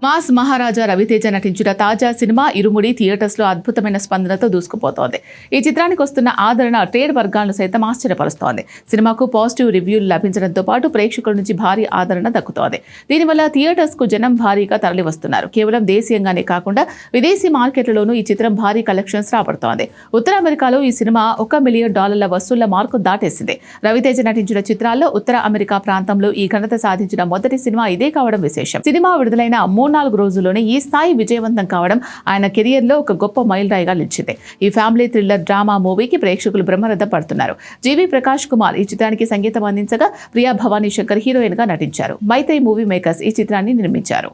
Mass మహారాజా రవితేజ నటించిన తాజా cinema ఇరుముడి theatres లో అద్భుతమైన స్పందనతో దూసుకుపోతోంది. ఈ చిత్రానికి వస్తున్న ఆదరణ ట్రేడ్ వర్గాలను సైతం ఆశ్చర్యపరుస్తోంది. సినిమాకు పాజిటివ్ రివ్యూలు లభించడంతో పాటు ప్రేక్షకుల నుంచి భారీ ఆదరణ దక్కుతోంది. దీనివల్ల థియేటర్స్ కు జనం భారీగా తరలివస్తున్నారు. కేవలం దేశీయంగానే కాకుండా విదేశీ మార్కెట్లలోనూ ఈ చిత్రం భారీ కలెక్షన్స్ రాబడుతోంది. ఉత్తర అమెరికాలో ఈ సినిమా $1 మిలియన్ వసూళ్ల మార్కు దాటేసింది. రవితేజ నటించిన చిత్రాల్లో ఉత్తర అమెరికా ప్రాంతంలో ఈ ఘనత సాధించిన మొదటి సినిమా ఇదే కావడం విశేషం. సినిమా విడుదలైన 3-4 రోజుల్లోనే ఈ స్థాయి విజయవంతం కావడం ఆయన కెరియర్ లో ఒక గొప్ప మైలురాయిగా నిలిచింది. ఈ ఫ్యామిలీ థ్రిల్లర్ డ్రామా మూవీకి ప్రేక్షకులు బ్రహ్మరథం పడుతున్నారు. జీవి ప్రకాష్ కుమార్ ఈ చిత్రానికి సంగీతం అందించగా, ప్రియా భవానీ శంకర్ హీరోయిన్ గా నటించారు. మైత్రి మూవీ మేకర్స్ ఈ చిత్రాన్ని నిర్మించారు.